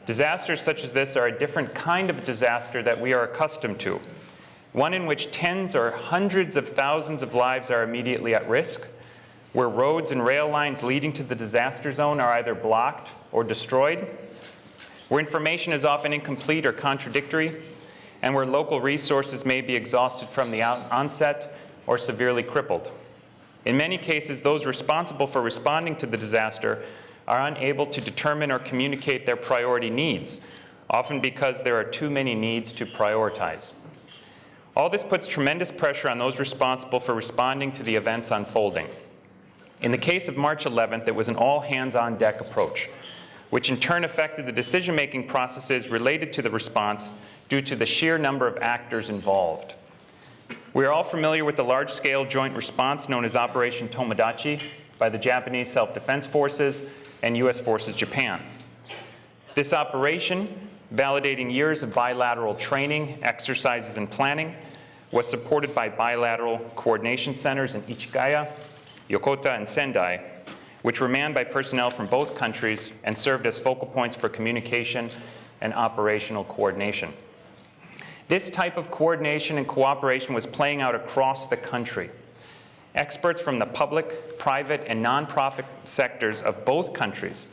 Disasters such as this are a different kind of disaster that we are accustomed to, one in which tens or hundreds of thousands of lives are immediately at risk, where roads and rail lines leading to the disaster zone are either blocked or destroyed, where information is often incomplete or contradictory, and where local resources may be exhausted from the onset or severely crippled. In many cases, those responsible for responding to the disaster are unable to determine or communicate their priority needs, often because there are too many needs to prioritize. All this puts tremendous pressure on those responsible for responding to the events unfolding. In the case of March 11th, it was an all-hands-on-deck approach, which in turn affected the decision-making processes related to the response due to the sheer number of actors involved. We are all familiar with the large-scale joint response known as Operation Tomodachi by the Japanese Self-Defense Forces and U.S. Forces Japan. This operation, validating years of bilateral training, exercises, and planning, was supported by bilateral coordination centers in Ichigaya, Yokota, and Sendai, which were manned by personnel from both countries and served as focal points for communication and operational coordination. This type of coordination and cooperation was playing out across the country. Experts from the public, private, and nonprofit sectors of both countries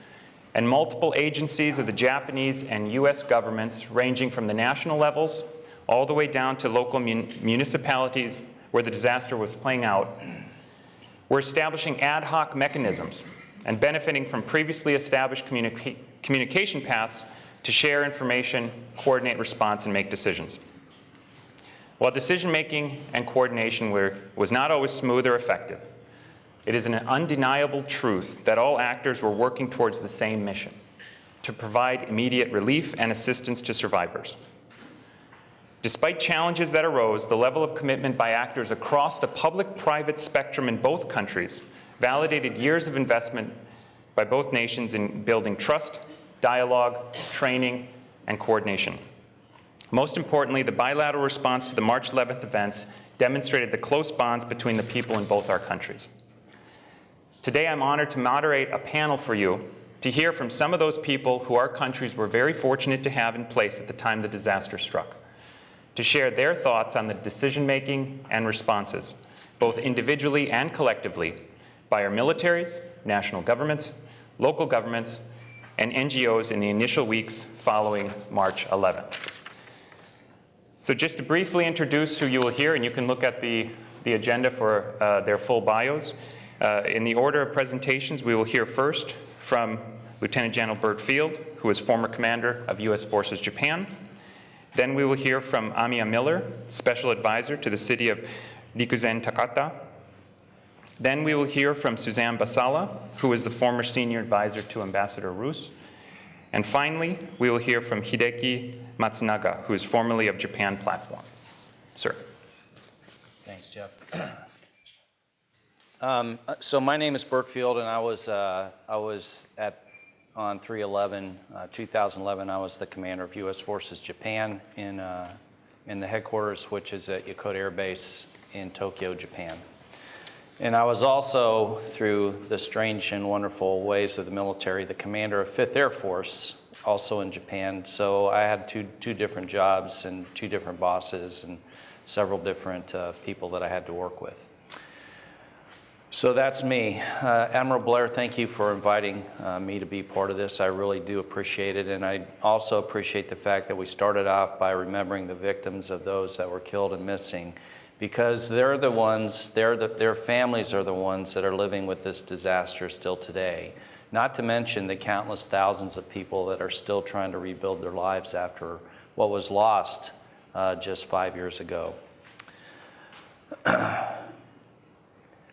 and multiple agencies of the Japanese and U.S. governments, ranging from the national levels all the way down to local municipalities where the disaster was playing out, were establishing ad hoc mechanisms and benefiting from previously established communication paths to share information, coordinate response, and make decisions. While decision-making and coordination was not always smooth or effective, it is an undeniable truth that all actors were working towards the same mission: to provide immediate relief and assistance to survivors. Despite challenges that arose, the level of commitment by actors across the public-private spectrum in both countries validated years of investment by both nations in building trust, dialogue, training, and coordination. Most importantly, the bilateral response to the March 11th events demonstrated the close bonds between the people in both our countries. Today, I'm honored to moderate a panel for you to hear from some of those people who our countries were very fortunate to have in place at the time the disaster struck, to share their thoughts on the decision-making and responses, both individually and collectively, by our militaries, national governments, local governments, and NGOs in the initial weeks following March 11th. So just to briefly introduce who you will hear, and you can look at the agenda for their full bios. In the order of presentations, we will hear first from Lieutenant General Burke Field, who is former commander of U.S. Forces Japan. Then we will hear from Amya Miller, Special Advisor to the city of Rikuzentakata. Then we will hear from Suzanne Basalla, who is the former Senior Advisor to Ambassador Roos. And finally, we will hear from Hideki Matsunaga, who is formerly of Japan Platform. Sir. Thanks, Jeff. So my name is Burke Field, and I was on 3/11/2011. I was the commander of U.S. Forces Japan in the headquarters, which is at Yokota Air Base in Tokyo, Japan. And I was also, through the strange and wonderful ways of the military, the commander of 5th Air Force, also in Japan. So I had two different jobs and two different bosses and several different people that I had to work with. So that's me. Admiral Blair, thank you for inviting me to be part of this. I really do appreciate it. And I also appreciate the fact that we started off by remembering the victims of those that were killed and missing, because they're the ones, their families are the ones that are living with this disaster still today. Not to mention the countless thousands of people that are still trying to rebuild their lives after what was lost just 5 years ago.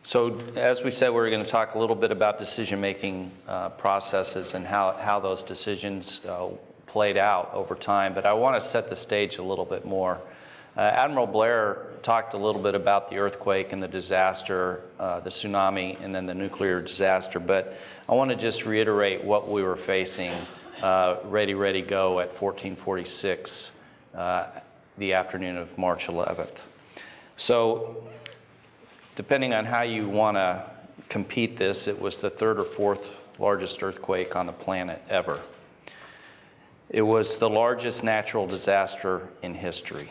So as we said, we're going to talk a little bit about decision-making processes and how those decisions played out over time, but I want to set the stage a little bit more. Admiral Blair talked a little bit about the earthquake and the disaster, the tsunami, and then the nuclear disaster, but I want to just reiterate what we were facing, ready, go at 1446, the afternoon of March 11th. So, depending on how you want to compete this, it was the 3rd or 4th largest earthquake on the planet ever. It was the largest natural disaster in history.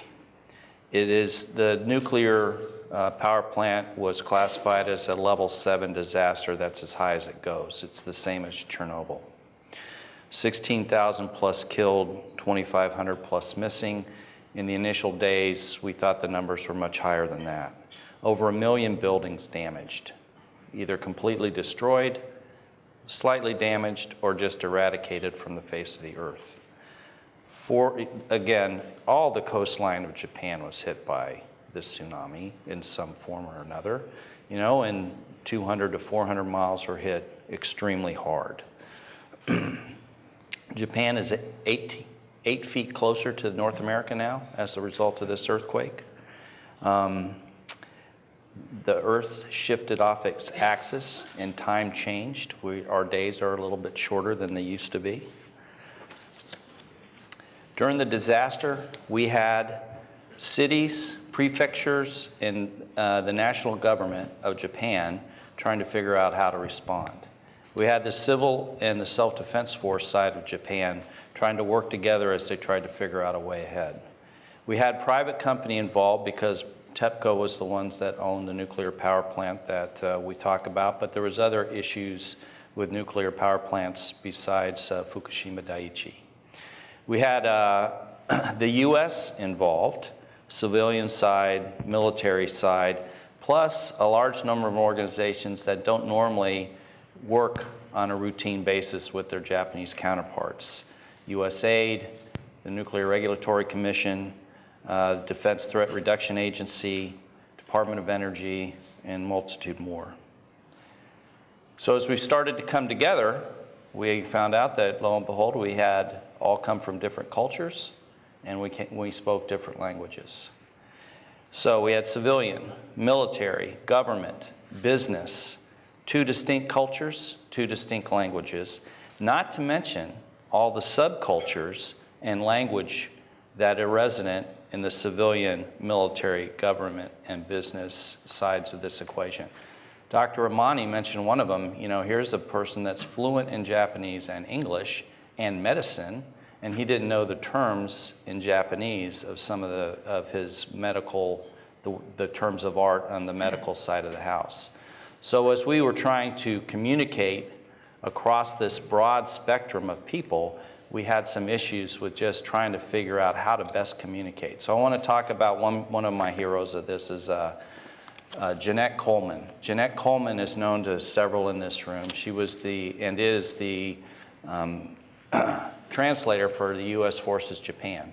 It is the nuclear power plant was classified as a level 7 disaster. That's as high as it goes. It's the same as Chernobyl. 16,000 plus killed, 2,500 plus missing. In the initial days, we thought the numbers were much higher than that. Over 1 million buildings damaged, either completely destroyed, slightly damaged, or just eradicated from the face of the earth. Again, all the coastline of Japan was hit by this tsunami in some form or another, and 200 to 400 miles were hit extremely hard. Japan is 8 feet closer to North America now as a result of this earthquake. The earth shifted off its axis and time changed. Our days are a little bit shorter than they used to be. During the disaster, we had cities, prefectures, and the national government of Japan trying to figure out how to respond. We had the civil and the self-defense force side of Japan trying to work together as they tried to figure out a way ahead. We had private company involved because TEPCO was the ones that owned the nuclear power plant that we talk about, but there was other issues with nuclear power plants besides Fukushima Daiichi. We had the U.S. involved, civilian side, military side, plus a large number of organizations that don't normally work on a routine basis with their Japanese counterparts. USAID, the Nuclear Regulatory Commission, Defense Threat Reduction Agency, Department of Energy, and a multitude more. So as we started to come together, we found out that, lo and behold, we had all come from different cultures, and we spoke different languages. So we had civilian, military, government, business, 2 distinct cultures, 2 distinct languages, not to mention all the subcultures and language that are resident in the civilian, military, government, and business sides of this equation. Dr. Ramani mentioned one of them. Here's a person that's fluent in Japanese and English and medicine, and he didn't know the terms in Japanese of some of his medical, the terms of art on the medical side of the house. So as we were trying to communicate across this broad spectrum of people, we had some issues with just trying to figure out how to best communicate. So I want to talk about one of my heroes of this is Jeanette Coleman. Jeanette Coleman is known to several in this room. She was is the translator for the U.S. Forces Japan.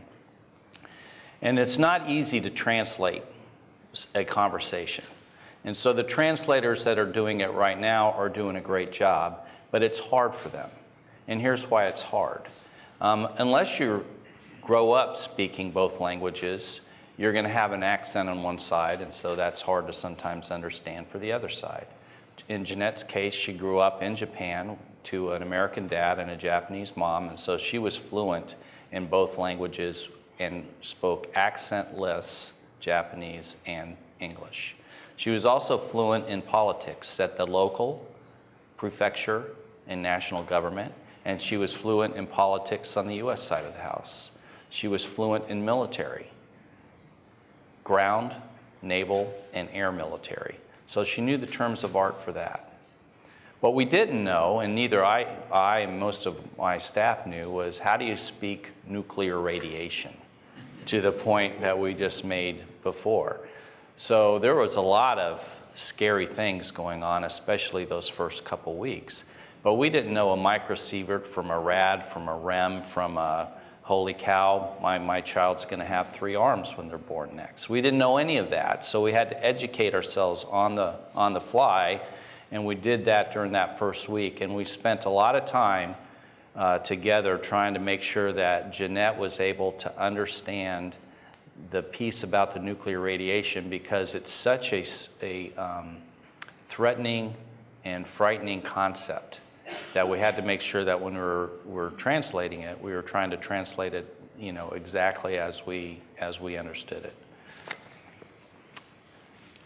And it's not easy to translate a conversation. And so the translators that are doing it right now are doing a great job, but it's hard for them. And here's why it's hard. Unless you grow up speaking both languages, you're going to have an accent on one side, and so that's hard to sometimes understand for the other side. In Jeanette's case, she grew up in Japan to an American dad and a Japanese mom, and so she was fluent in both languages and spoke accentless Japanese and English. She was also fluent in politics at the local, prefecture, and national government, and she was fluent in politics on the U.S. side of the house. She was fluent in military, ground, naval, and air military. So she knew the terms of art for that. What we didn't know, and neither I and most of my staff knew, was how do you speak nuclear radiation to the point that we just made before. So there was a lot of scary things going on, especially those first couple weeks. But we didn't know a microsievert from a rad, from a rem, from a holy cow, my child's going to have 3 arms when they're born next. We didn't know any of that, so we had to educate ourselves on the fly, and we did that during that first week. And we spent a lot of time together trying to make sure that Jeanette was able to understand the piece about the nuclear radiation, because it's such a threatening and frightening concept that we had to make sure that when we're translating it, we were trying to translate it, exactly as we understood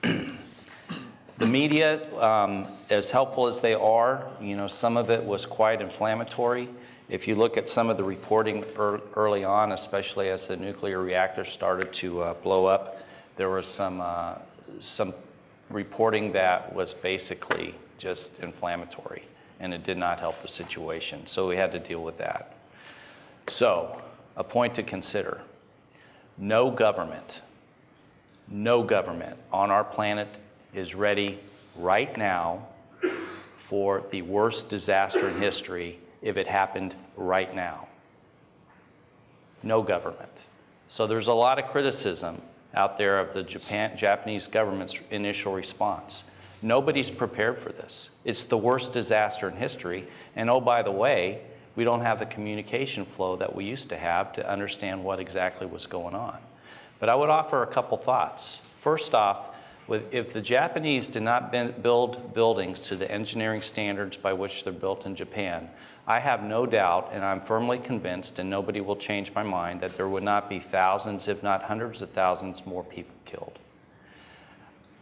it. The media, as helpful as they are, some of it was quite inflammatory. If you look at some of the reporting early on, especially as the nuclear reactor started to blow up, there was some reporting that was basically just inflammatory, and it did not help the situation. So we had to deal with that. So, a point to consider. No government on our planet is ready right now for the worst disaster in history if it happened right now. No government. So there's a lot of criticism out there of the Japanese government's initial response. Nobody's prepared for this. It's the worst disaster in history. And oh, by the way, we don't have the communication flow that we used to have to understand what exactly was going on. But I would offer a couple thoughts. First off, if the Japanese did not build buildings to the engineering standards by which they're built in Japan, I have no doubt, and I'm firmly convinced, and nobody will change my mind, that there would not be thousands, if not hundreds of thousands more people killed.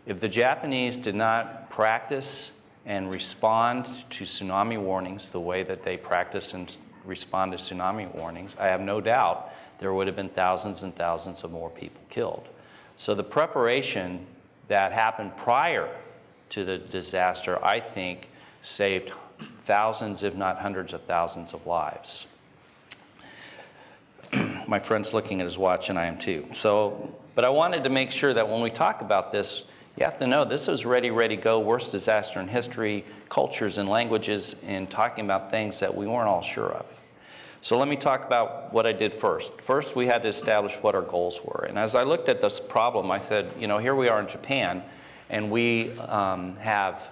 If the Japanese did not practice and respond to tsunami warnings the way that they practice and respond to tsunami warnings, I have no doubt there would have been thousands and thousands of more people killed. So the preparation that happened prior to the disaster, I think, saved thousands, if not hundreds of thousands of lives. My friend's looking at his watch, and I am too. But I wanted to make sure that when we talk about this, you have to know this is ready, go, worst disaster in history, cultures and languages, and talking about things that we weren't all sure of. So let me talk about what I did first. First, we had to establish what our goals were. And as I looked at this problem, I said, here we are in Japan, and we have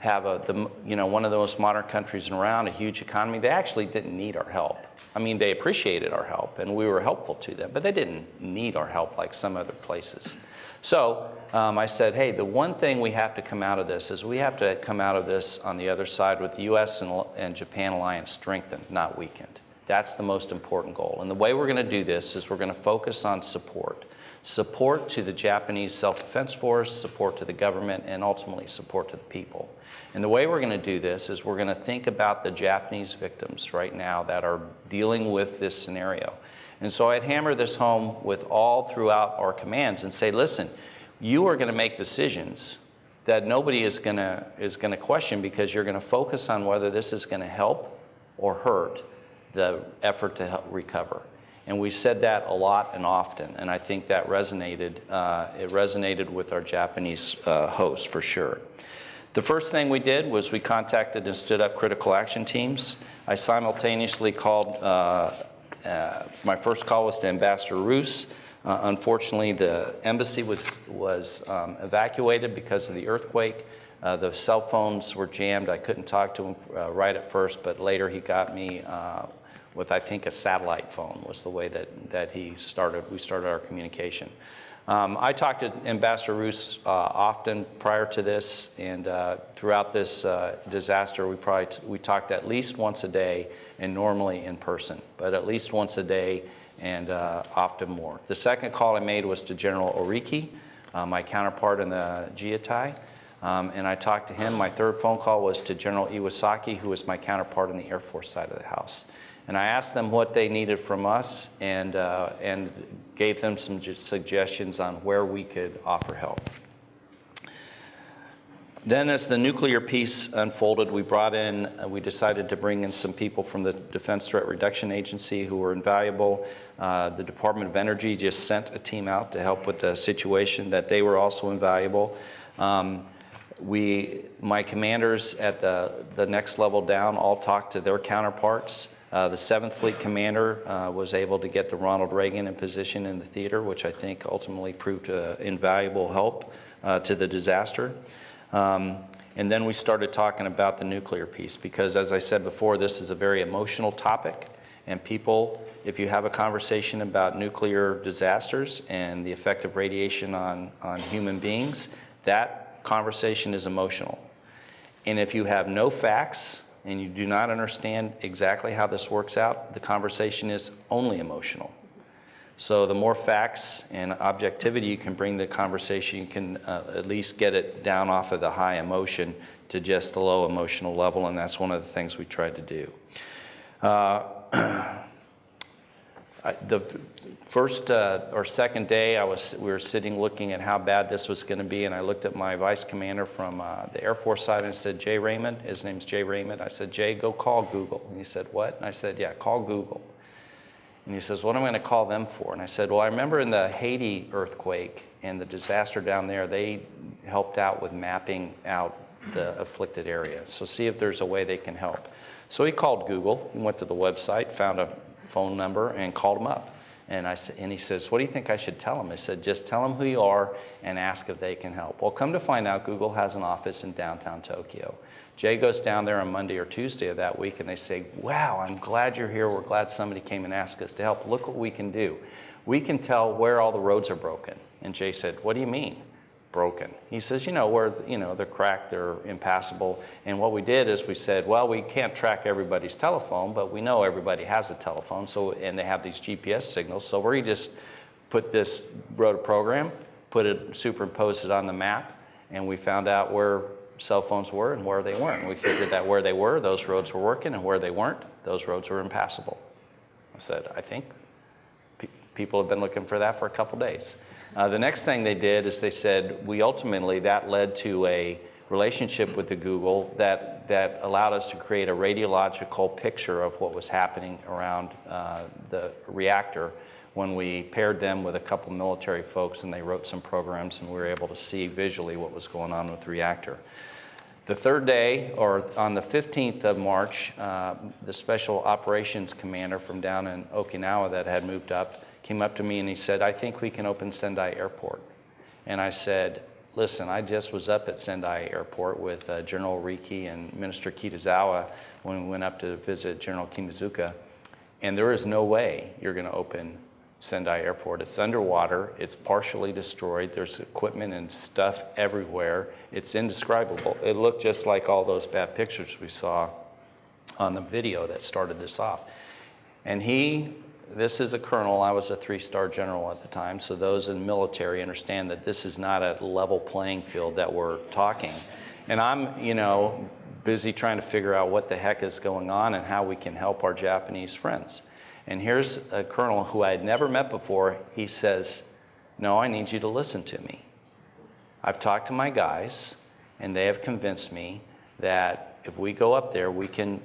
one of the most modern countries around, a huge economy. They actually didn't need our help. I mean, they appreciated our help, and we were helpful to them, but they didn't need our help like some other places. So I said, hey, the one thing we have to come out of this is we have to come out of this on the other side with the U.S. and Japan alliance strengthened, not weakened. That's the most important goal. And the way we're going to do this is we're going to focus on support. Support to the Japanese self-defense force, support to the government, and ultimately support to the people. And the way we're going to do this is we're going to think about the Japanese victims right now that are dealing with this scenario. And so I'd hammer this home with all throughout our commands and say, listen, you are going to make decisions that nobody is going to question, because you're going to focus on whether this is going to help or hurt the effort to help recover. And we said that a lot and often, and I think that resonated. It resonated with our Japanese hosts for sure. The first thing we did was we contacted and stood up critical action teams. I simultaneously called, my first call was to Ambassador Roos. Unfortunately, the embassy was evacuated because of the earthquake. The cell phones were jammed. I couldn't talk to him right at first, but later he got me with, I think, a satellite phone was the way that we started our communication. I talked to Ambassador Roos often prior to this, and throughout this disaster, we talked at least once a day, and normally in person, but at least once a day and often more. The second call I made was to General Oriki, my counterpart in the Jiatai, and I talked to him. My third phone call was to General Iwasaki, who was my counterpart in the Air Force side of the house. And I asked them what they needed from us, and gave them some suggestions on where we could offer help. Then as the nuclear piece unfolded, we decided to bring in some people from the Defense Threat Reduction Agency who were invaluable. The Department of Energy just sent a team out to help with the situation, that they were also invaluable. My commanders at the next level down all talked to their counterparts. The 7th Fleet commander was able to get the Ronald Reagan in position in the theater, which I think ultimately proved invaluable help to the disaster. And then we started talking about the nuclear piece, because as I said before, this is a very emotional topic, and people, if you have a conversation about nuclear disasters and the effect of radiation on human beings, that conversation is emotional. And if you have no facts and you do not understand exactly how this works out, the conversation is only emotional. So the more facts and objectivity you can bring to the conversation, you can at least get it down off of the high emotion to just a low emotional level, and that's one of the things we tried to do. The first or second day, we were sitting looking at how bad this was going to be, and I looked at my vice commander from the Air Force side and said, Jay Raymond, his name's Jay Raymond. I said, Jay, go call Google. And he said, what? And I said, yeah, call Google. And he says, what am I going to call them for? And I said, well, I remember in the Haiti earthquake and the disaster down there, they helped out with mapping out the afflicted area. So see if there's a way they can help. So he called Google, he went to the website, found a phone number, and called him up. And he says, what do you think I should tell them? I said, just tell them who you are and ask if they can help. Well, come to find out, Google has an office in downtown Tokyo. Jay goes down there on Monday or Tuesday of that week, and they say, wow, I'm glad you're here. We're glad somebody came and asked us to help. Look what we can do. We can tell where all the roads are broken. And Jay said, what do you mean? Broken. He says, where, they're cracked, they're impassable. And what we did is we said, well, we can't track everybody's telephone, but we know everybody has a telephone, and they have these GPS signals. So we just wrote a program, superimposed it on the map, and we found out where cell phones were and where they weren't. And we figured that where they were, those roads were working, and where they weren't, those roads were impassable. I said, I think people have been looking for that for a couple days. The next thing they did is they said, that led to a relationship with the Google that allowed us to create a radiological picture of what was happening around the reactor when we paired them with a couple military folks, and they wrote some programs, and we were able to see visually what was going on with the reactor. The third day, or on the 15th of March, the Special Operations Commander from down in Okinawa that had moved up came up to me and he said, I think we can open Sendai Airport. And I said, listen, I just was up at Sendai Airport with General Riki and Minister Kitazawa when we went up to visit General Kimazuka, and there is no way you're going to open Sendai Airport. It's underwater, it's partially destroyed, there's equipment and stuff everywhere. It's indescribable. It looked just like all those bad pictures we saw on the video that started this off. And this is a colonel, I was a 3-star general at the time, so those in the military understand that this is not a level playing field that we're talking. And I'm, busy trying to figure out what the heck is going on and how we can help our Japanese friends. And here's a colonel who I had never met before. He says, no, I need you to listen to me. I've talked to my guys, and they have convinced me that if we go up there, we can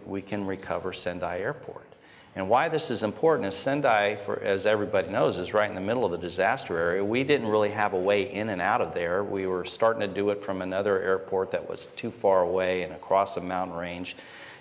recover Sendai Airport. And why this is important is Sendai, as everybody knows, is right in the middle of the disaster area. We didn't really have a way in and out of there. We were starting to do it from another airport that was too far away and across a mountain range.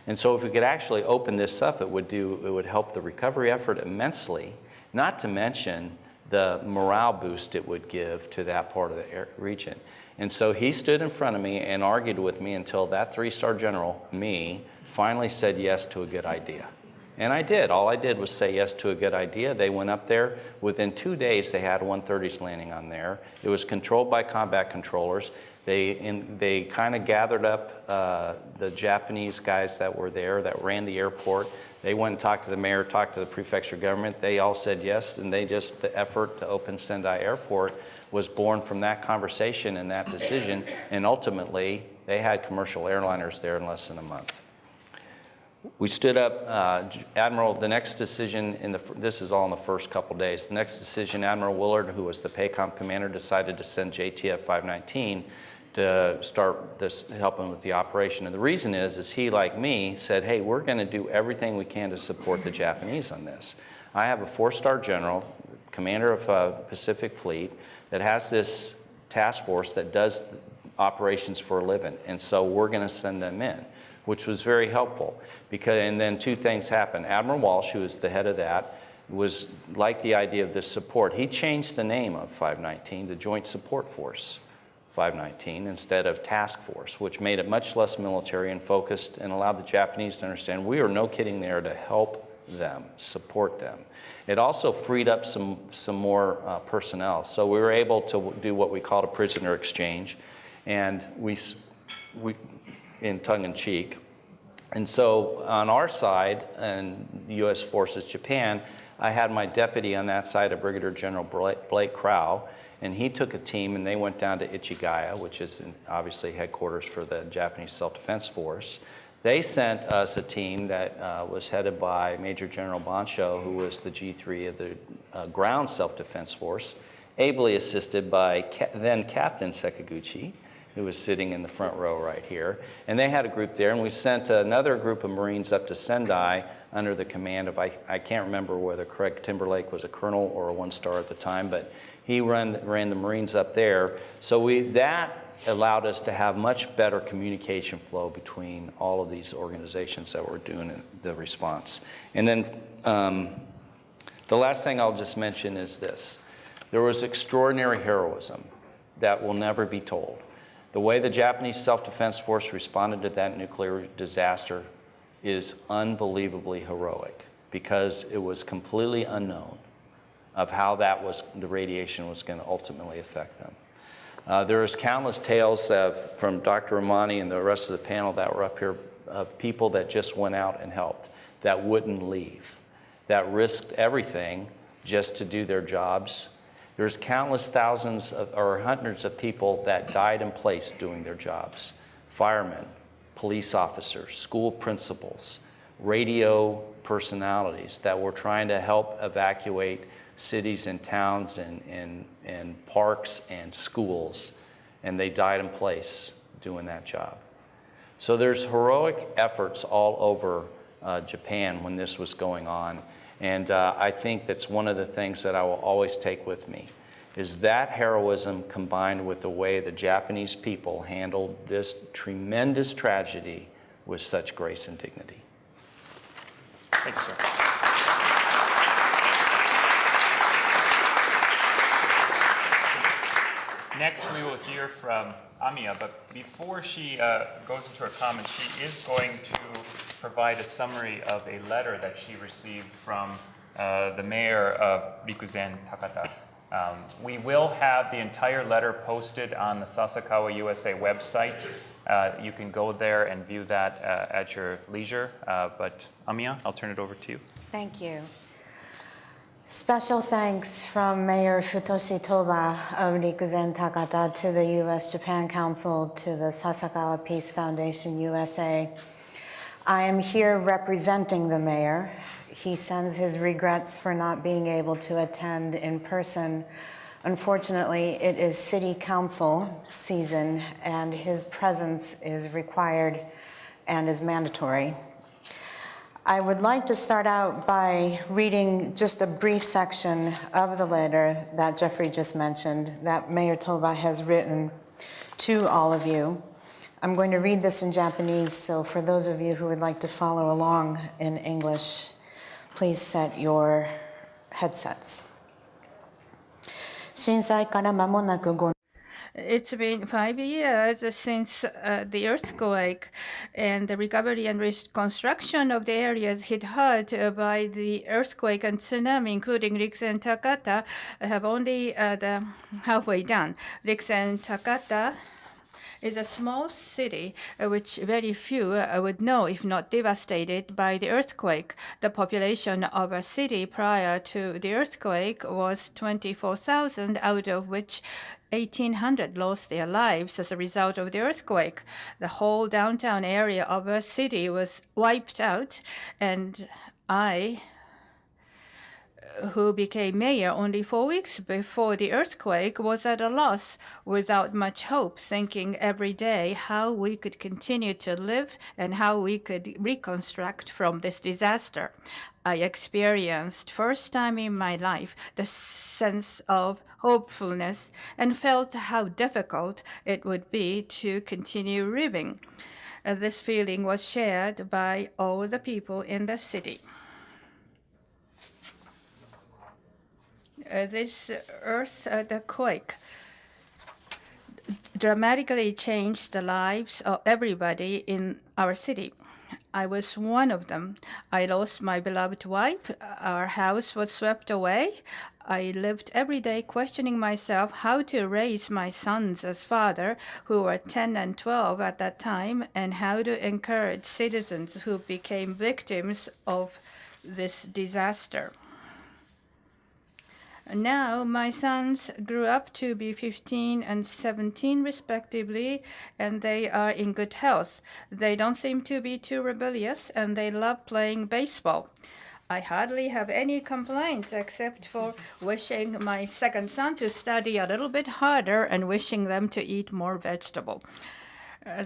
And so if we could actually open this up, it would help the recovery effort immensely, not to mention the morale boost it would give to that part of the region. And so he stood in front of me and argued with me until that 3-star general, me, finally said yes to a good idea. And I did. All I did was say yes to a good idea. They went up there. Within 2 days, they had 130s landing on there. It was controlled by combat controllers. They kind of gathered up the Japanese guys that were there that ran the airport. They went and talked to the mayor, talked to the prefecture government. They all said yes, and the effort to open Sendai Airport was born from that conversation and that decision. And ultimately, they had commercial airliners there in less than a month. We stood up, Admiral, the next decision, this is all in the first couple days, the next decision, Admiral Willard, who was the PACOM commander, decided to send JTF 519 to start helping with the operation. And the reason is he, like me, said, hey, we're going to do everything we can to support the Japanese on this. I have a 4-star general, commander of Pacific Fleet, that has this task force that does operations for a living. And so we're going to send them in, which was very helpful. And then 2 things happened. Admiral Walsh, who was the head of that, was like the idea of this support. He changed the name of 519 to Joint Support Force 519 instead of Task Force, which made it much less military and focused and allowed the Japanese to understand we are no kidding there to help them, support them. It also freed up some more personnel. So we were able to do what we called a prisoner exchange, and we in tongue-in-cheek. And so on our side, and U.S. Forces Japan, I had my deputy on that side, a Brigadier General Blake Crow, and he took a team and they went down to Ichigaya, which is obviously headquarters for the Japanese Self-Defense Force. They sent us a team that was headed by Major General Bancho, who was the G3 of the Ground Self-Defense Force, ably assisted by then Captain Sakaguchi, who was sitting in the front row right here. And they had a group there, and we sent another group of Marines up to Sendai under the command of, I can't remember whether Craig Timberlake was a colonel or a one-star at the time, but he ran the Marines up there. So that allowed us to have much better communication flow between all of these organizations that were doing the response. And then the last thing I'll just mention is this. There was extraordinary heroism that will never be told. The way the Japanese Self-Defense Force responded to that nuclear disaster is unbelievably heroic because it was completely unknown of how the radiation was going to ultimately affect them. There's countless tales from Dr. Romani and the rest of the panel that were up here of people that just went out and helped, that wouldn't leave, that risked everything just to do their jobs. There's countless thousands or hundreds of people that died in place doing their jobs. Firemen, police officers, school principals, radio personalities that were trying to help evacuate cities and towns and parks and schools, and they died in place doing that job. So there's heroic efforts all over Japan when this was going on, and I think that's one of the things that I will always take with me, is that heroism combined with the way the Japanese people handled this tremendous tragedy with such grace and dignity. Thank you, sir. Next, we will hear from Amya, but before she goes into her comments, she is going to provide a summary of a letter that she received from the mayor of Rikuzentakata. We will have the entire letter posted on the Sasakawa USA website. You can go there and view that at your leisure. But Amya, I'll turn it over to you. Thank you. Special thanks from Mayor Futoshi Toba of Rikuzentakata to the U.S. Japan Council to the Sasakawa Peace Foundation USA. I am here representing the mayor. He sends his regrets for not being able to attend in person. Unfortunately, it is city council season and his presence is required and is mandatory. I would like to start out by reading just a brief section of the letter that Jeffrey just mentioned that Mayor Toba has written to all of you. I'm going to read this in Japanese, so for those of you who would like to follow along in English, please set your headsets. 震災から間もなく5 It's been 5 years since the earthquake, and the recovery and reconstruction of the areas hit hard by the earthquake and tsunami, including Rikuzentakata, have only the halfway done. Rikuzentakata is a small city which very few would know if not devastated by the earthquake. The population of a city prior to the earthquake was 24,000, out of which 1,800 lost their lives as a result of the earthquake. The whole downtown area of a city was wiped out, and I, who became mayor only 4 weeks before the earthquake, was at a loss, without much hope, thinking every day how we could continue to live and how we could reconstruct from this disaster. I experienced, first time in my life, the sense of hopefulness and felt how difficult it would be to continue living. This feeling was shared by all the people in the city. This earthquake dramatically changed the lives of everybody in our city. I was one of them. I lost my beloved wife. Our house was swept away. I lived every day questioning myself how to raise my sons as father, who were 10 and 12 at that time, and how to encourage citizens who became victims of this disaster. Now, my sons grew up to be 15 and 17 respectively, and they are in good health. They don't seem to be too rebellious, and they love playing baseball. I hardly have any complaints except for wishing my second son to study a little bit harder and wishing them to eat more vegetable.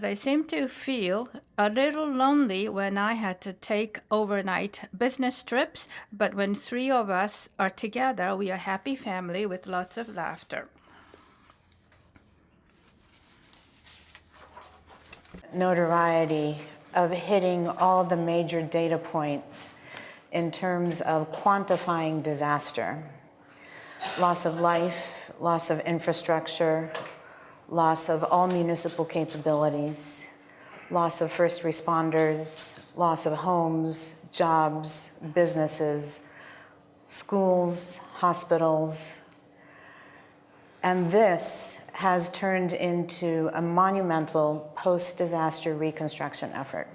They seem to feel a little lonely when I had to take overnight business trips, but when three of us are together, we are a happy family with lots of laughter. Notoriety of hitting all the major data points in terms of quantifying disaster. Loss of life, loss of infrastructure, loss of all municipal capabilities, loss of first responders, loss of homes, jobs, businesses, schools, hospitals. And this has turned into a monumental post-disaster reconstruction effort.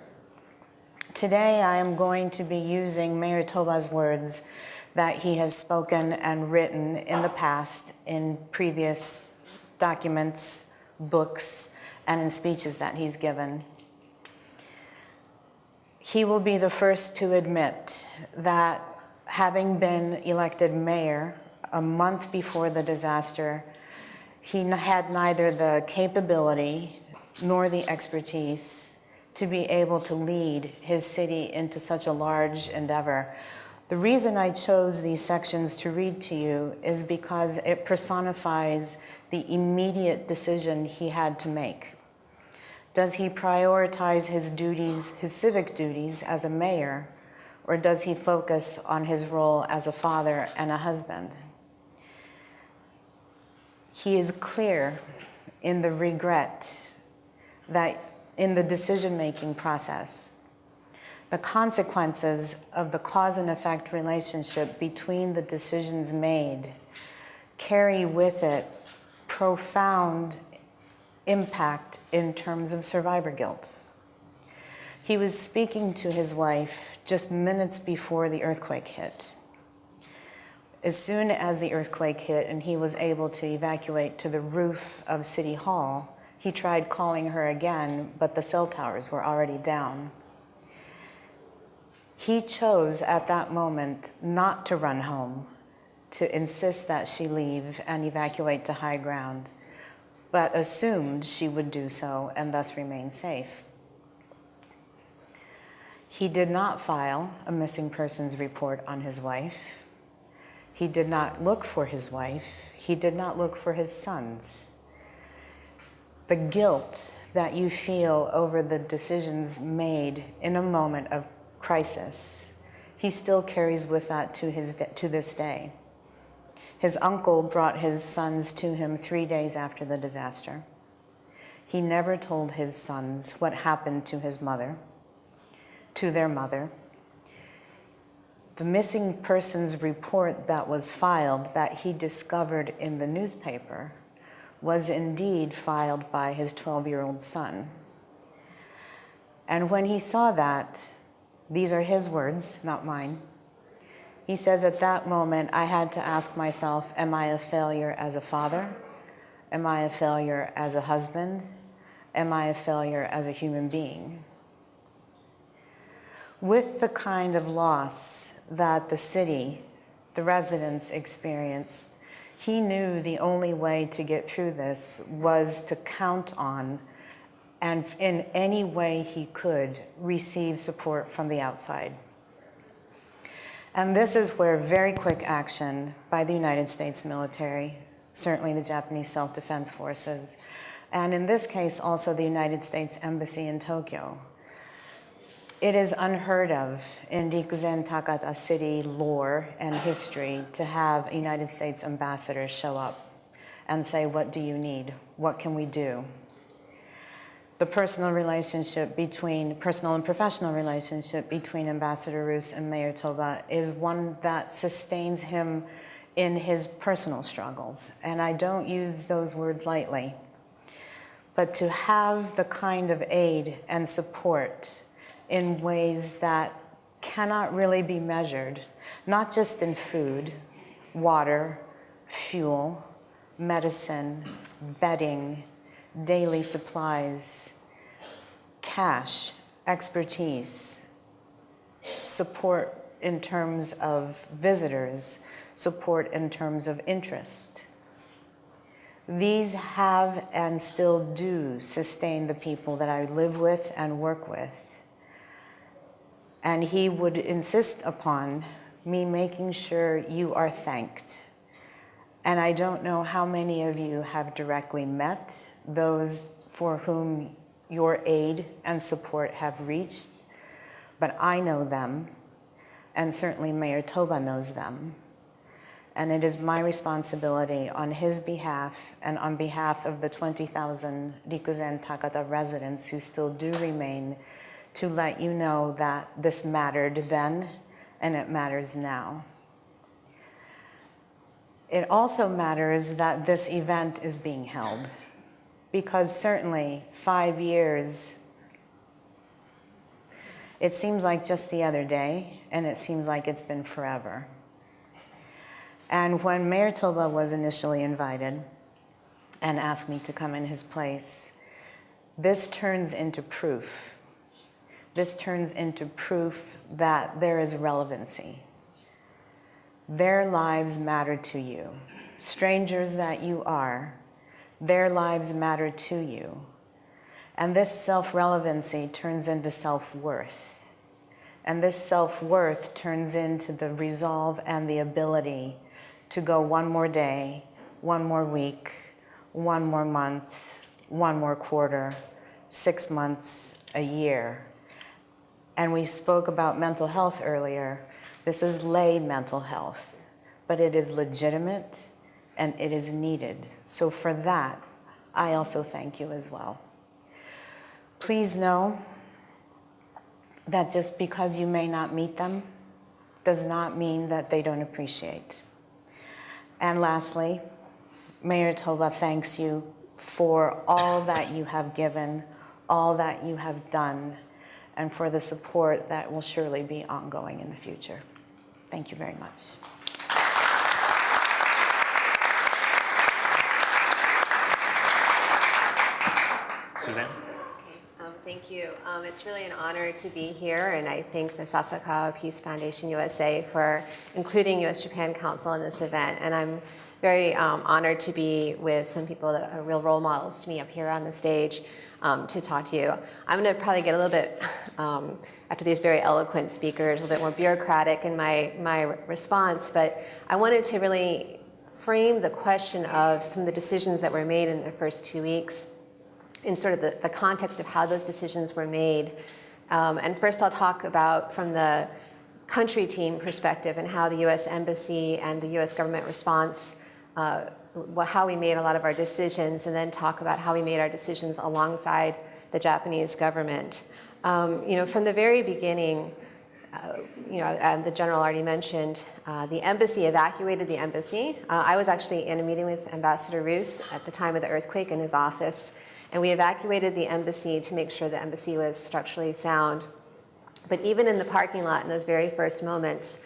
Today, I am going to be using Mayor Toba's words that he has spoken and written in the past in previous documents, books, and in speeches that he's given. He will be the first to admit that having been elected mayor a month before the disaster, he had neither the capability nor the expertise to be able to lead his city into such a large endeavor. The reason I chose these sections to read to you is because it personifies the immediate decision he had to make. Does he prioritize his duties, his civic duties as a mayor, or does he focus on his role as a father and a husband? He is clear in the regret that in the decision-making process, the consequences of the cause and effect relationship between the decisions made carry with it profound impact in terms of survivor guilt. He was speaking to his wife just minutes before the earthquake hit. As soon as the earthquake hit and he was able to evacuate to the roof of City Hall, he tried calling her again, but the cell towers were already down. He chose at that moment not to run home, to insist that she leave and evacuate to high ground, but assumed she would do so and thus remain safe. He did not file a missing persons report on his wife. He did not look for his wife. He did not look for his sons. The guilt that you feel over the decisions made in a moment of crisis, he still carries with that to this day. His uncle brought his sons to him 3 days after the disaster. He never told his sons what happened to his mother, to their mother. The missing persons report that was filed, that he discovered in the newspaper, was indeed filed by his 12-year-old son. And when he saw that, these are his words, not mine. He says, at that moment, I had to ask myself, am I a failure as a father? Am I a failure as a husband? Am I a failure as a human being? With the kind of loss that the city, the residents experienced, he knew the only way to get through this was to count on, and in any way he could, receive support from the outside. And this is where very quick action by the United States military, certainly the Japanese Self-Defense Forces, and in this case also the United States Embassy in Tokyo. It is unheard of in Rikuzentakata city lore and history to have a United States ambassador show up and say, what do you need? What can we do? The personal and professional relationship between Ambassador Roos and Mayor Toba is one that sustains him in his personal struggles. And I don't use those words lightly. But to have the kind of aid and support in ways that cannot really be measured, not just in food, water, fuel, medicine, bedding, daily supplies, cash, expertise, support in terms of visitors, support in terms of interest. These have and still do sustain the people that I live with and work with. And he would insist upon me making sure you are thanked. And I don't know how many of you have directly met those for whom your aid and support have reached, but I know them, and certainly Mayor Toba knows them. And it is my responsibility on his behalf and on behalf of the 20,000 Rikuzentakata residents who still do remain to let you know that this mattered then and it matters now. It also matters that this event is being held, because certainly 5 years, it seems like just the other day, and it seems like it's been forever. And when Mayor Toba was initially invited and asked me to come in his place, this turns into proof. This turns into proof that there is relevancy. Their lives matter to you. Strangers that you are, their lives matter to you. And this self-relevancy turns into self-worth. And this self-worth turns into the resolve and the ability to go one more day, one more week, one more month, one more quarter, 6 months, a year. And we spoke about mental health earlier. This is lay mental health, but it is legitimate and it is needed. So for that, I also thank you as well. Please know that just because you may not meet them does not mean that they don't appreciate. And lastly, Mayor Toba thanks you for all that you have given, all that you have done, and for the support that will surely be ongoing in the future. Thank you very much. Suzanne? Thank you. It's really an honor to be here, and I thank the Sasakawa Peace Foundation USA for including U.S. Japan Council in this event. And I'm very honored to be with some people that are real role models to me up here on the stage to talk to you. I'm going to probably get a little bit, after these very eloquent speakers, a little bit more bureaucratic in my response, but I wanted to really frame the question of some of the decisions that were made in the first 2 weeks in sort of the context of how those decisions were made. And first I'll talk about from the country team perspective and how the U.S. Embassy and the U.S. government response, how we made a lot of our decisions, and then talk about how we made our decisions alongside the Japanese government. From the very beginning, the general already mentioned, the embassy evacuated the embassy. I was actually in a meeting with Ambassador Roos at the time of the earthquake in his office, and we evacuated the embassy to make sure the embassy was structurally sound. But even in the parking lot in those very first moments,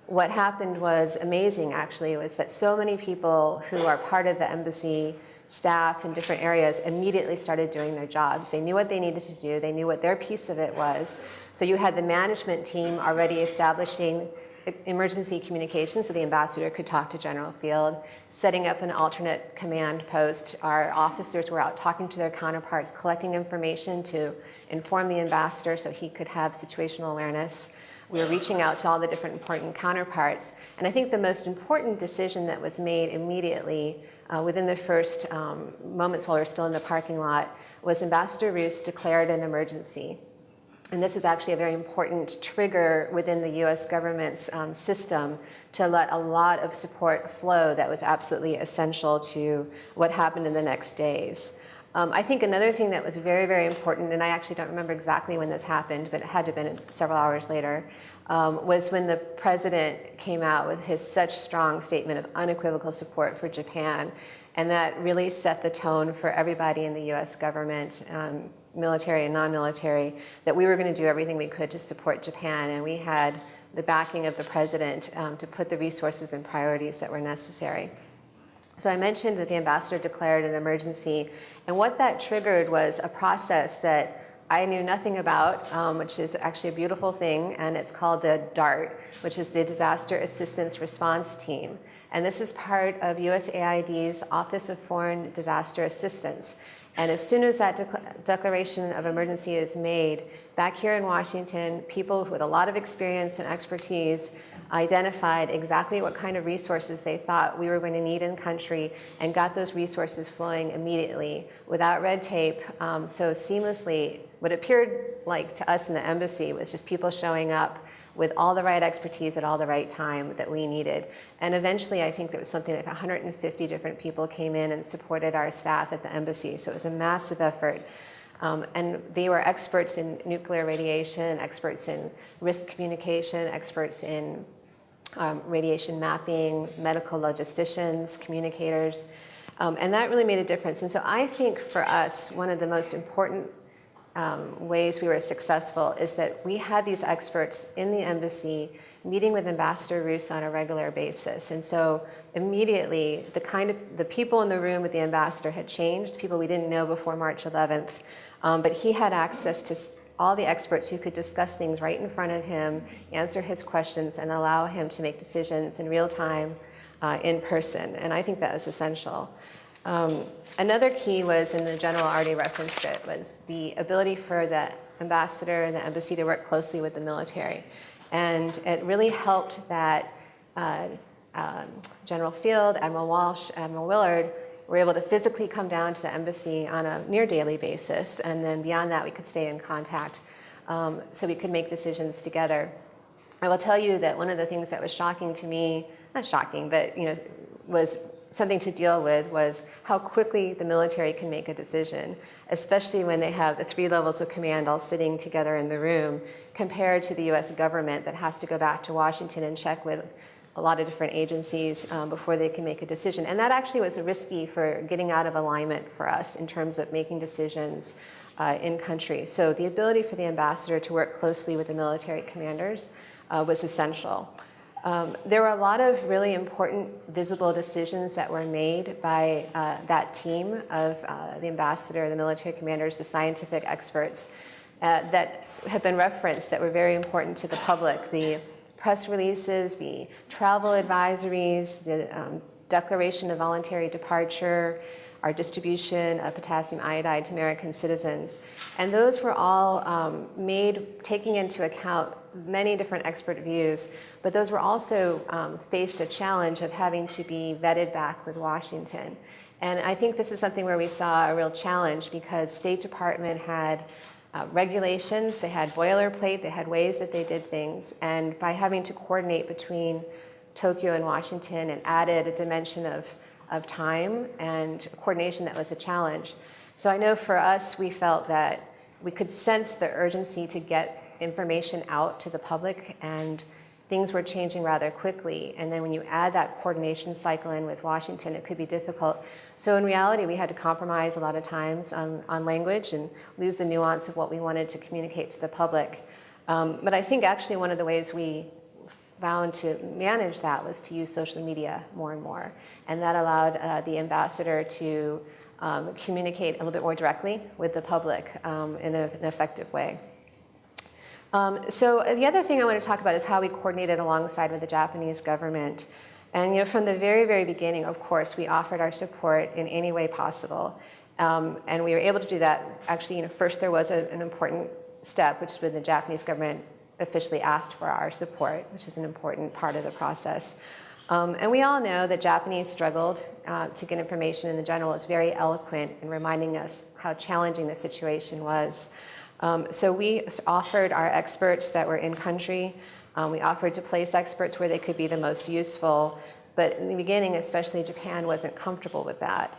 what happened was amazing, actually, was that so many people who are part of the embassy staff in different areas immediately started doing their jobs. They knew what they needed to do. They knew what their piece of it was. So you had the management team already establishing emergency communication so the ambassador could talk to General Field, setting up an alternate command post. Our officers were out talking to their counterparts, collecting information to inform the ambassador so he could have situational awareness. We were reaching out to all the different important counterparts. And I think the most important decision that was made immediately within the first moments while we were still in the parking lot was Ambassador Roos declared an emergency. And this is actually a very important trigger within the U.S. government's system to let a lot of support flow that was absolutely essential to what happened in the next days. I think another thing that was very, very important, and I actually don't remember exactly when this happened, but it had to have been several hours later, was when the president came out with his such strong statement of unequivocal support for Japan. And that really set the tone for everybody in the U.S. government, military and non-military, that we were going to do everything we could to support Japan. And we had the backing of the president to put the resources and priorities that were necessary. So I mentioned that the ambassador declared an emergency, and what that triggered was a process that I knew nothing about, which is actually a beautiful thing, and it's called the DART, which is the Disaster Assistance Response Team. And this is part of USAID's Office of Foreign Disaster Assistance. And as soon as that declaration of emergency is made, back here in Washington, people with a lot of experience and expertise identified exactly what kind of resources they thought we were going to need in country and got those resources flowing immediately without red tape, so seamlessly. What appeared like to us in the embassy was just people showing up with all the right expertise at all the right time that we needed. And eventually, I think there was something like 150 different people came in and supported our staff at the embassy. So it was a massive effort. And they were experts in nuclear radiation, experts in risk communication, experts in radiation mapping, medical logisticians, communicators. And that really made a difference. And so I think for us, one of the most important ways we were successful is that we had these experts in the embassy meeting with Ambassador Roos on a regular basis. And so immediately the people in the room with the ambassador had changed, people we didn't know before March 11th, but he had access to all the experts who could discuss things right in front of him, answer his questions, and allow him to make decisions in real time in person. And I think that was essential. Another key was, and the general already referenced it, was the ability for the ambassador and the embassy to work closely with the military. And it really helped that General Field, Admiral Walsh, Admiral Willard were able to physically come down to the embassy on a near daily basis. And then beyond that, we could stay in contact so we could make decisions together. I will tell you that one of the things that was shocking to me, not shocking, but was something to deal with, was how quickly the military can make a decision, especially when they have the 3 levels of command all sitting together in the room, compared to the US government that has to go back to Washington and check with a lot of different agencies before they can make a decision. And that actually was risky for getting out of alignment for us in terms of making decisions in country. So the ability for the ambassador to work closely with the military commanders was essential. There were a lot of really important visible decisions that were made by that team of the ambassador, the military commanders, the scientific experts that have been referenced that were very important to the public. The press releases, the travel advisories, the declaration of voluntary departure, our distribution of potassium iodide to American citizens. And those were all made taking into account many different expert views, but those were also faced a challenge of having to be vetted back with Washington. And I think this is something where we saw a real challenge because State Department had regulations, they had boilerplate, they had ways that they did things, and by having to coordinate between Tokyo and Washington, it added a dimension of time and coordination that was a challenge. So I know for us, we felt that we could sense the urgency to get information out to the public, and things were changing rather quickly. And then when you add that coordination cycle in with Washington, it could be difficult. So in reality, we had to compromise a lot of times on language and lose the nuance of what we wanted to communicate to the public. But I think actually one of the ways we found to manage that was to use social media more and more. And that allowed the ambassador to communicate a little bit more directly with the public in an effective way. So the other thing I want to talk about is how we coordinated alongside with the Japanese government. And from the very, very beginning, of course, we offered our support in any way possible. And we were able to do that. Actually, first there was an important step, which was when the Japanese government officially asked for our support, which is an important part of the process. And we all know that Japanese struggled to get information, and the general was very eloquent in reminding us how challenging the situation was. So we offered our experts that were in country. We offered to place experts where they could be the most useful. But in the beginning, especially Japan wasn't comfortable with that.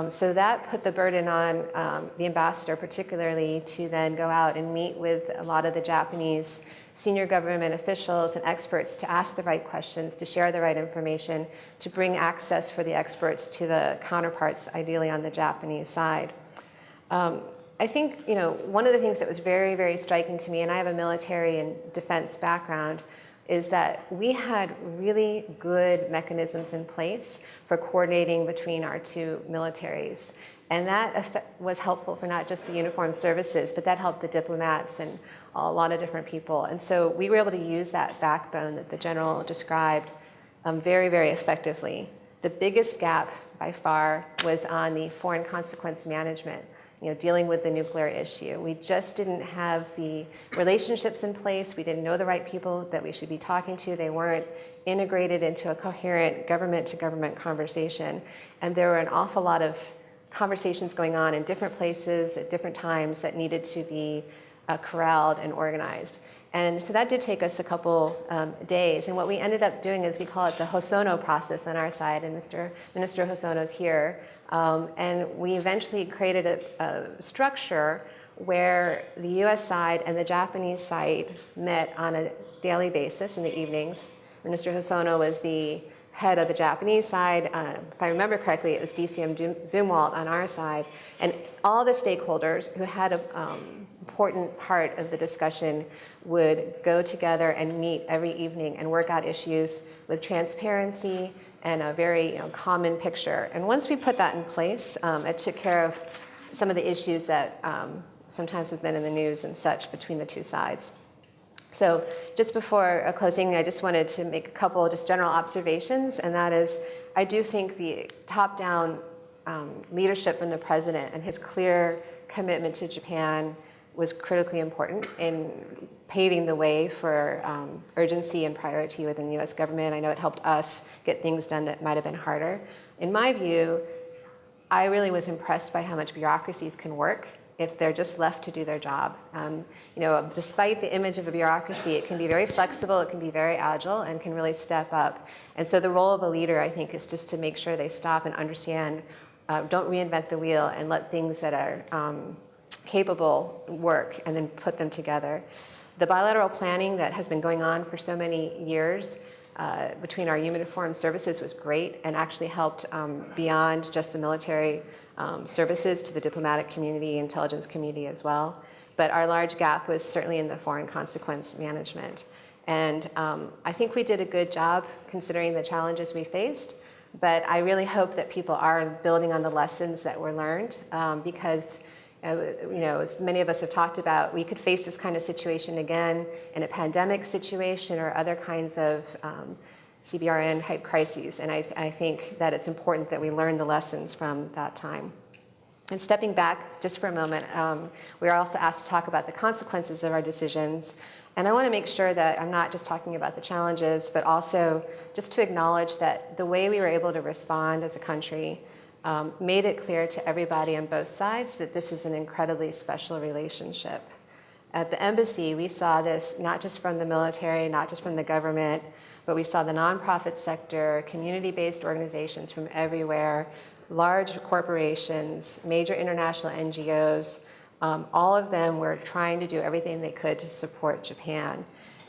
So that put the burden on the ambassador particularly to then go out and meet with a lot of the Japanese senior government officials and experts to ask the right questions, to share the right information, to bring access for the experts to the counterparts, ideally on the Japanese side. I think, one of the things that was very, very striking to me, and I have a military and defense background, is that we had really good mechanisms in place for coordinating between our two militaries. And that was helpful for not just the uniformed services, but that helped the diplomats and a lot of different people. And so we were able to use that backbone that the general described very, very effectively. The biggest gap by far was on the foreign consequence management, dealing with the nuclear issue. We just didn't have the relationships in place. We didn't know the right people that we should be talking to. They weren't integrated into a coherent government-to-government conversation. And there were an awful lot of conversations going on in different places at different times that needed to be corralled and organized. And so that did take us a couple days. And what we ended up doing is we call it the Hosono process on our side, and Minister Hosono's here. And we eventually created a structure where the US side and the Japanese side met on a daily basis in the evenings. Minister Hosono was the head of the Japanese side. If I remember correctly, it was DCM Zumwalt on our side. And all the stakeholders who had an important part of the discussion would go together and meet every evening and work out issues with transparency and a very common picture. And once we put that in place, it took care of some of the issues that sometimes have been in the news and such between the two sides. So just before closing, I just wanted to make a couple just general observations, and that is, I do think the top-down leadership from the president and his clear commitment to Japan was critically important in paving the way for urgency and priority within the US government. I know it helped us get things done that might have been harder. In my view, I really was impressed by how much bureaucracies can work if they're just left to do their job. Despite the image of a bureaucracy, it can be very flexible, it can be very agile, and can really step up. And so the role of a leader, I think, is just to make sure they stop and understand, don't reinvent the wheel, and let things that are capable work, and then put them together. The bilateral planning that has been going on for so many years between our uniformed services was great, and actually helped beyond just the military services to the diplomatic community, intelligence community as well. But our large gap was certainly in the foreign consequence management. And I think we did a good job considering the challenges we faced, but I really hope that people are building on the lessons that were learned, because as many of us have talked about, we could face this kind of situation again in a pandemic situation or other kinds of CBRN type crises. And I think that it's important that we learn the lessons from that time. And stepping back just for a moment, we are also asked to talk about the consequences of our decisions. And I want to make sure that I'm not just talking about the challenges, but also just to acknowledge that the way we were able to respond as a country made it clear to everybody on both sides that this is an incredibly special relationship. At the embassy, we saw this not just from the military, not just from the government, but we saw the nonprofit sector, community-based organizations from everywhere, large corporations, major international NGOs, all of them were trying to do everything they could to support Japan.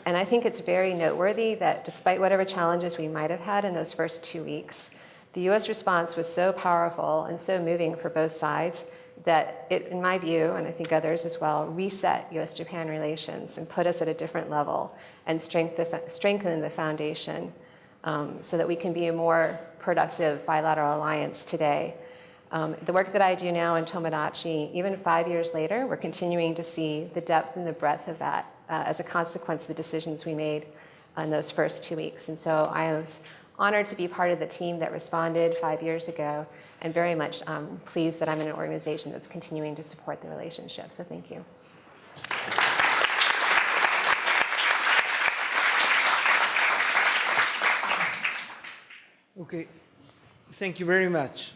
And I think it's very noteworthy that despite whatever challenges we might have had in those first 2 weeks, the US response was so powerful and so moving for both sides that it, in my view, and I think others as well, reset US-Japan relations and put us at a different level and strengthen the foundation so that we can be a more productive bilateral alliance today. The work that I do now in Tomodachi, even 5 years later, we're continuing to see the depth and the breadth of that as a consequence of the decisions we made in those first 2 weeks. And so I was honored to be part of the team that responded 5 years ago, and very much pleased that I'm in an organization that's continuing to support the relationship. So thank you. Okay, thank you very much.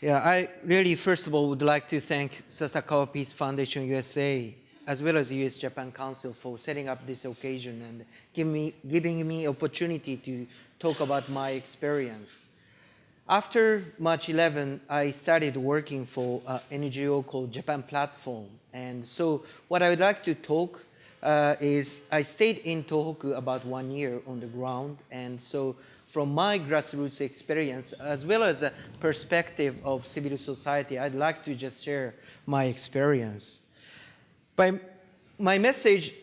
Yeah, I really, first of all, would like to thank Sasakawa Peace Foundation USA, as well as U.S. Japan Council for setting up this occasion and giving me opportunity to talk about my experience. After March 11, I started working for an NGO called Japan Platform. And so what I would like to talk is I stayed in Tohoku about 1 year on the ground. And so from my grassroots experience, as well as a perspective of civil society, I'd like to just share my experience. My message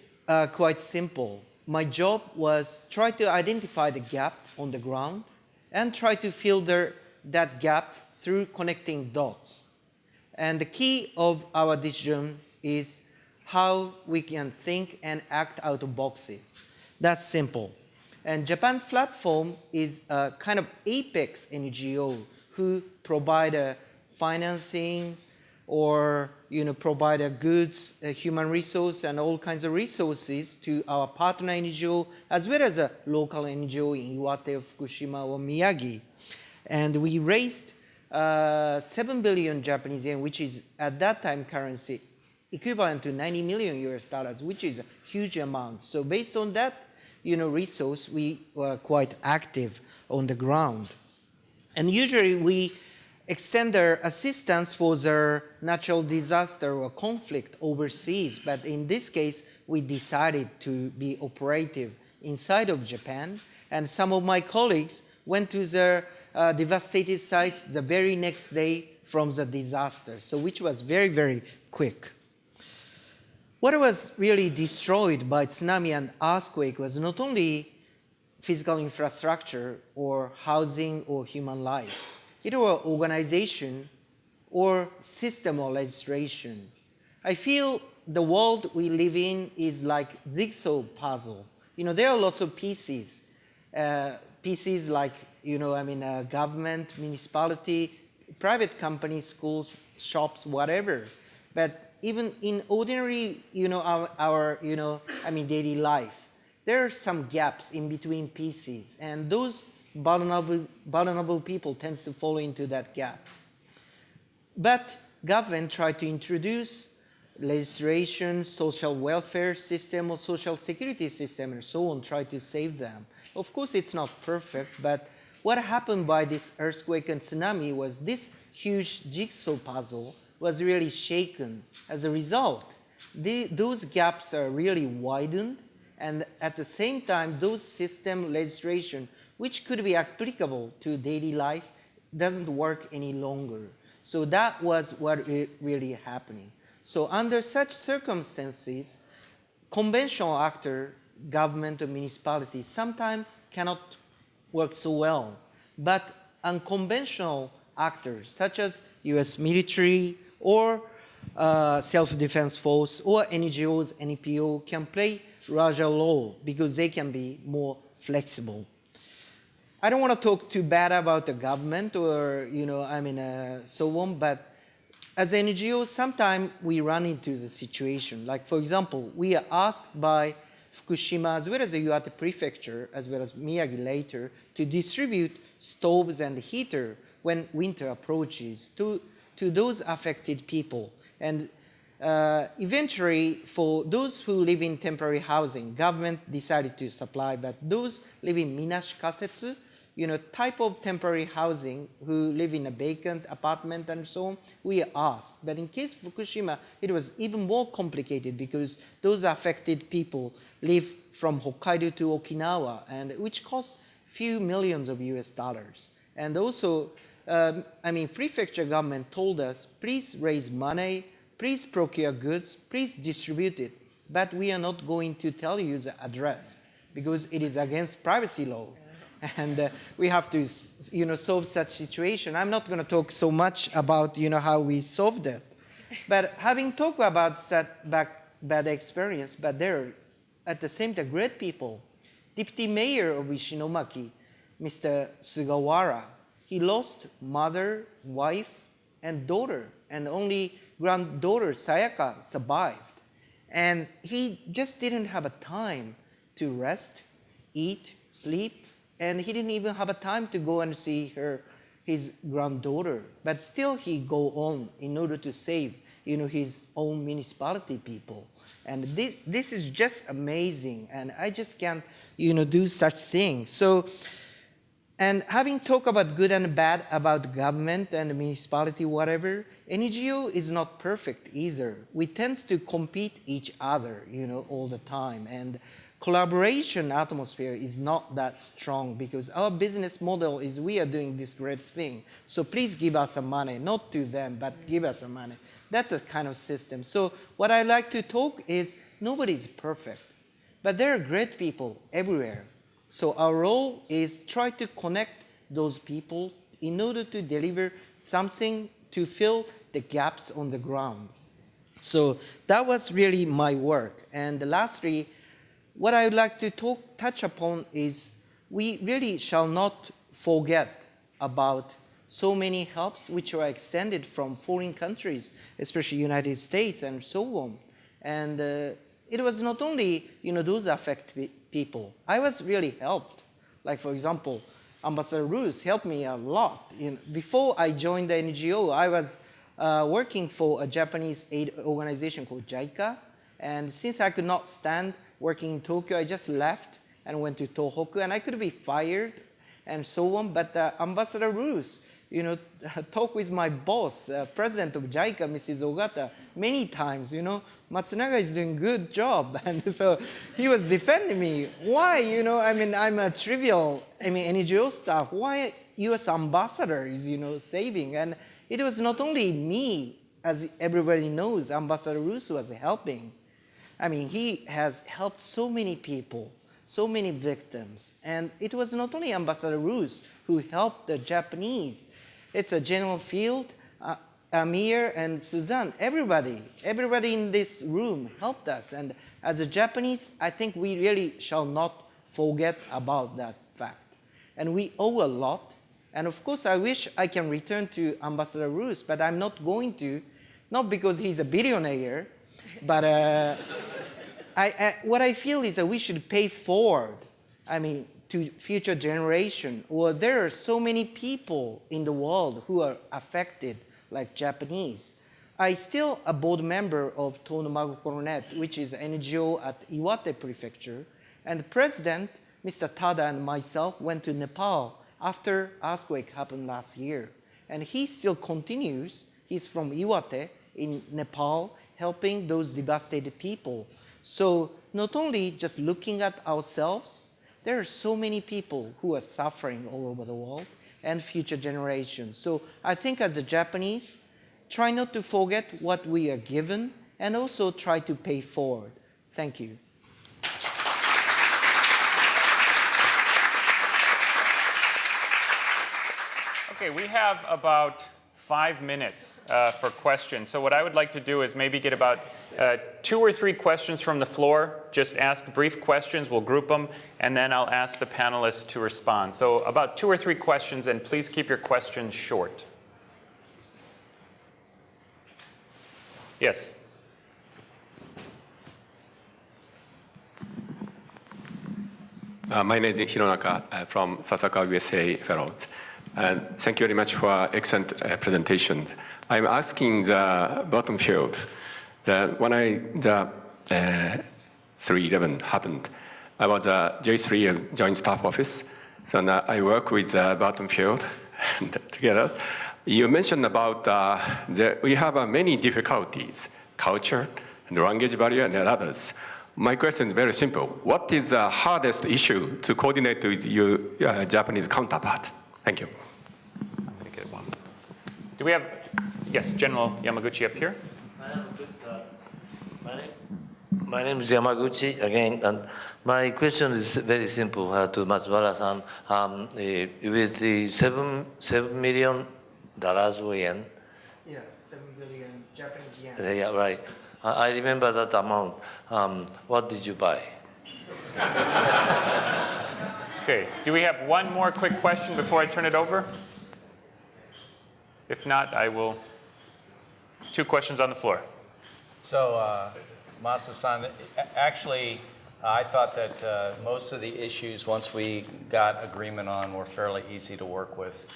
quite simple. my job was try to identify the gap on the ground and try to fill that gap through connecting dots. And the key of our decision is how we can think and act out of boxes. That's simple. And Japan Platform is a kind of apex NGO who provide financing or provide goods, human resource, and all kinds of resources to our partner NGO, as well as a local NGO in Iwate, Fukushima, or Miyagi. And we raised 7 billion Japanese yen, which is at that time currency equivalent to 90 million US dollars, which is a huge amount. So based on that resource, we were quite active on the ground. And usually we extend their assistance for their natural disaster or conflict overseas. But in this case, we decided to be operative inside of Japan. And some of my colleagues went to their devastated sites the very next day from the disaster, so which was very, very quick. What was really destroyed by tsunami and earthquake was not only physical infrastructure or housing or human life. It was organization or system or legislation. I feel the world we live in is like jigsaw puzzle. There are lots of pieces. Pieces like, government, municipality, private companies, schools, shops, whatever. But even in ordinary, our daily life, there are some gaps in between pieces, and those vulnerable people tends to fall into that gaps. But government tried to introduce legislation, social welfare system, or social security system, and so on, try to save them. Of course, it's not perfect, but what happened by this earthquake and tsunami was this huge jigsaw puzzle was really shaken. As a result, those gaps are really widened, and at the same time, those system legislation, which could be applicable to daily life, doesn't work any longer. So that was what really happening. So under such circumstances, conventional actor, government or municipality, sometimes cannot work so well. But unconventional actors, such as US military or self-defense force or NGOs, NPO, can play larger role because they can be more flexible. I don't want to talk too bad about the government or, so on, but as NGOs, sometimes we run into the situation. Like, for example, we are asked by Fukushima, as well as the Iwate Prefecture, as well as Miyagi later, to distribute stoves and heater when winter approaches to those affected people. And eventually, for those who live in temporary housing, government decided to supply, but those live in minashi kasetsu, type of temporary housing, who live in a vacant apartment and so on, we asked. But in case of Fukushima, it was even more complicated because those affected people live from Hokkaido to Okinawa, and which costs few millions of US dollars. And also, prefecture government told us, please raise money, please procure goods, please distribute it. But we are not going to tell you the address because it is against privacy law. And we have to, solve such situation. I'm not going to talk so much about, how we solved it. But having talked about that bad experience, but they're at the same time great people. Deputy Mayor of Ishinomaki, Mr. Sugawara, he lost mother, wife, and daughter, and only granddaughter Sayaka survived. And he just didn't have a time to rest, eat, sleep, and he didn't even have a time to go and see his granddaughter. But still he go on in order to save, his own municipality people. And this is just amazing, and I just can't, do such things. So, and having talked about good and bad about government and municipality, whatever, NGO is not perfect either. We tend to compete each other, all the time. And collaboration atmosphere is not that strong because our business model is we are doing this great thing. So please give us some money, not to them, but give us some money. That's a kind of system. So what I like to talk is nobody's perfect. but there are great people everywhere. So our role is try to connect those people in order to deliver something to fill the gaps on the ground. So that was really my work. And lastly, what I would like to touch upon is we really shall not forget about so many helps which are extended from foreign countries, especially United States and so on. And it was not only those affected people. I was really helped. Like for example, Ambassador Roos helped me a lot. Before I joined the NGO, I was working for a Japanese aid organization called JICA. And since I could not stand working in Tokyo, I just left and went to Tohoku, and I could be fired and so on. But Ambassador Roos, talked with my boss, president of JICA, Mrs. Ogata, many times, Matsunaga is doing a good job. And so he was defending me. Why, I'm a trivial, NGO staff. Why US ambassador is, saving? And it was not only me, as everybody knows, Ambassador Roos was helping. He has helped so many people, so many victims. And it was not only Ambassador Roos who helped the Japanese. It's a General Field, Amya and Suzanne, everybody in this room helped us. And as a Japanese, I think we really shall not forget about that fact. And we owe a lot. And of course, I wish I can return to Ambassador Roos, but I'm not going to, not because he's a billionaire, but what I feel is that we should pay forward, to future generation. Or there are so many people in the world who are affected, like Japanese. I still a board member of Tonomago Coronet, which is an NGO at Iwate Prefecture. And the president, Mr. Tada, and myself went to Nepal after earthquake happened last year. And he still continues. He's from Iwate in Nepal, helping those devastated people. So not only just looking at ourselves, there are so many people who are suffering all over the world and future generations. So I think as a Japanese, try not to forget what we are given and also try to pay forward. Thank you. Okay, we have about 5 minutes for questions. So what I would like to do is maybe get about 2 or 3 questions from the floor. Just ask brief questions, we'll group them, and then I'll ask the panelists to respond. So about 2 or 3 questions, and please keep your questions short. Yes. My name is Hironaka from Sasakawa USA Fellows. And thank you very much for excellent presentations. I'm asking the bottom field that when the 3/11 happened, I was a J3 of Joint Staff Office. So now I work with the bottom field together. You mentioned about we have many difficulties, culture, and language barrier, and others. My question is very simple. What is the hardest issue to coordinate with your Japanese counterpart? Thank you. I'm going to get one. Do we have, yes, General Yamaguchi up here. My name is Yamaguchi again, and my question is very simple to Matsubara-san. With the $7 million or yen. Yeah, 7 billion Japanese yen. Yeah, right. I remember that amount. What did you buy? Okay, do we have one more quick question before I turn it over? If not, I will. 2 questions on the floor. So, Masa-san, actually, I thought that most of the issues, once we got agreement on, were fairly easy to work with.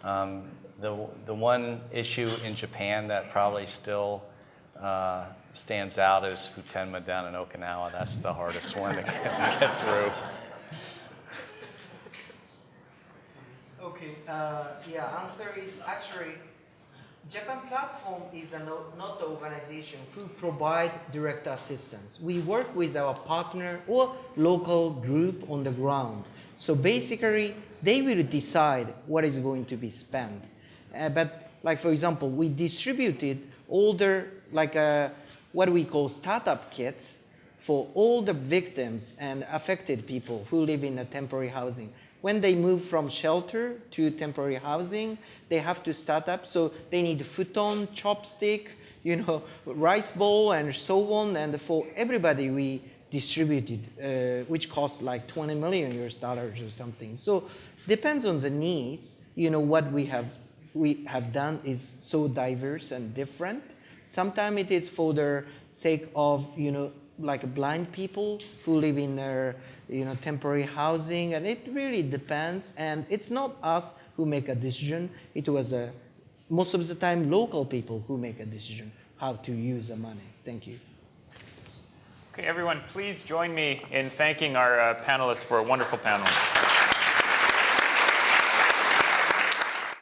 The one issue in Japan that probably still stands out is Futenma down in Okinawa. That's the hardest one to get through. Okay, answer is actually, Japan Platform is not the organization who provide direct assistance. We work with our partner or local group on the ground. So basically, they will decide what is going to be spent. But like, for example, we distributed older, like what we call startup kits for all the victims and affected people who live in a temporary housing. When they move from shelter to temporary housing, they have to start up, so they need futon, chopstick, rice bowl, and so on. And for everybody, we distributed, which cost like 20 million US dollars or something. So depends on the needs. What we have done is so diverse and different. Sometimes it is for the sake of, like blind people who live in their, temporary housing, and it really depends. And it's not us who make a decision. It was most of the time local people who make a decision how to use the money. Thank you. Okay, everyone, please join me in thanking our panelists for a wonderful panel.